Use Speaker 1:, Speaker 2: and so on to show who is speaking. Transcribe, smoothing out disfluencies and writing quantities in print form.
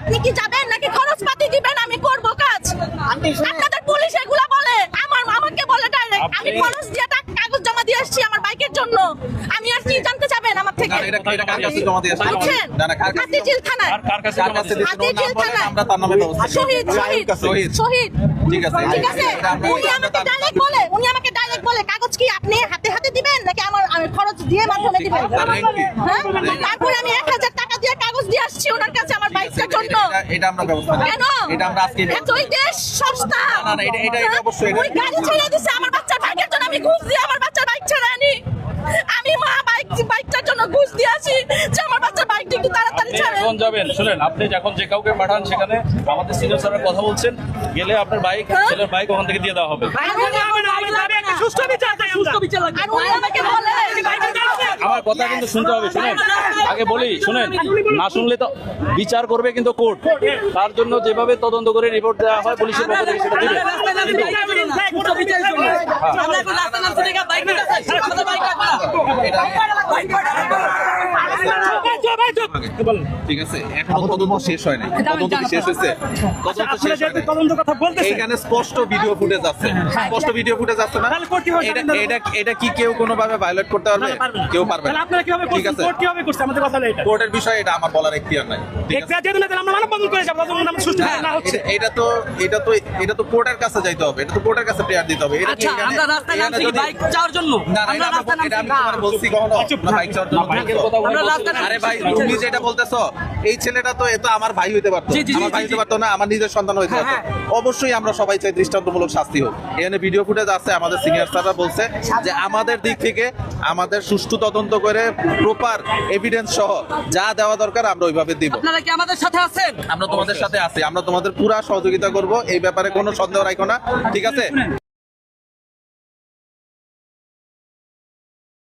Speaker 1: আপনি কি যাবেন নাকি খরচপাতি দিবেন? আমি করব কাজ। আপনাদের পুলিশ এগুলা বলে, আমাকে বলে ডাইরেক্ট আমি খরচ দিয়ে কাগজ জমা দিয়ে আসছি আমার বাইকের জন্য। আমি আর কি জানতে চাবেন আমার থেকে? হাতিঝিল থানায়, হাতিঝিল থানায় শহীদ শহীদ।
Speaker 2: ঠিক আছে,
Speaker 1: ঠিক আছে, উনি আমাকে ডাইরেক্ট বলে কাগজ কি আপনি হাতে হাতে দিবেন নাকি আমি খরচ দিয়ে মাধ্যমে দিবেন? হ্যাঁ, তারপরে আমি 1000 টাকা দিয়ে কাগজ দিয়ে আসছি ওনার কাছে আমার বাইকের জন্য।
Speaker 2: এটা আমরা ব্যবস্থা নেব।
Speaker 1: কেন?
Speaker 2: এটা আমরা আজকে
Speaker 1: এতই দেশ সস্তা।
Speaker 2: না, এটা অবশ্যই
Speaker 1: ওই গাড়ি ছেড়ে দিছে আমার বাচ্চার বাইকের জন্য। আমি ঘুষ দিয়ে আমার বাচ্চার বাইক ছেড়ে আনি। আমি মা বাইকটার জন্য ঘুষ দিয়ে আসি যে আমার বাচ্চার বাইকটা একটু তাড়াতাড়ি ছাড়েন।
Speaker 3: এখন যাবেন, শুনেন, আপনি যখন যে কাউকে পাঠান সেখানে আমাদের সিনিয়র স্যারের কথা বলছেন, গেলে আপনার বাইক, ছেলের বাইক ওখান থেকে দিয়ে দেওয়া হবে। আমার কথা কিন্তু শুনতে হবে, শুনেন, আগে বলি, শুনেন, না শুনলে তো বিচার করবে কিন্তু কোর্ট। তার জন্য যেভাবে তদন্ত করে রিপোর্ট দেওয়া হয় পুলিশের পক্ষ থেকে সেটা দিবে।
Speaker 2: ঠিক আছে, এখনো তদন্ত শেষ হয় নাই। তদন্ত কি শেষ হয়েছে? তদন্ত শেষ হয় নাই। এখানে স্পষ্ট ভিডিও ফুটেজ আছে, স্পষ্ট ভিডিও ফুটেজ আছে না? এটা কি কেউ কোনোভাবে ভায়োলেট করতে পারবে? কেউ পারবে না। ঠিক আছে, কোর্টের বিষয়, এটা আমার বলার এখতিয়ার নাই। ঠিক আছে, এটা তো কোর্টের কাছে যাইতে হবে, এটা তো কোর্টের কাছে প্রেয়ার দিতে হবে।
Speaker 4: আচ্ছা, আমরা রাস্তায় নামছি কি বাইক চাওয়ার জন্য? আমরা রাস্তায় নামছি
Speaker 2: আমি তোমার বলছি কখনো না বাইক চাওয়ার জন্য?
Speaker 4: আমরা রাস্তায়
Speaker 2: আরে ভাই, তুমি যেটা বলতেছো, এই ছেলেটা তো এ তো আমার ভাই হইতে পারতো, আমার ভাই হইতে পারতো না, আমার নিজের সন্তান হইতে পারতো। অবশ্যই আমরা সবাই চাই দৃষ্টান্তমূলক শাস্তি হোক। এখানে ভিডিও ফুটেজ আছে, আমাদের সিনিয়র স্যাররা বলছে যে আমাদের দিক থেকে আমাদের সুষ্ঠু তদন্ত করে প্রপার এভিডেন্স সহ যা দেওয়া দরকার আমরা ওইভাবে দিব।
Speaker 4: আপনারা কি আমাদের সাথে আছেন?
Speaker 2: আমরা তোমাদের সাথে আছি, আমরা তোমাদের পুরা সহযোগিতা করব, এই ব্যাপারে কোনো সন্দেহ রাখো না। ঠিক আছে।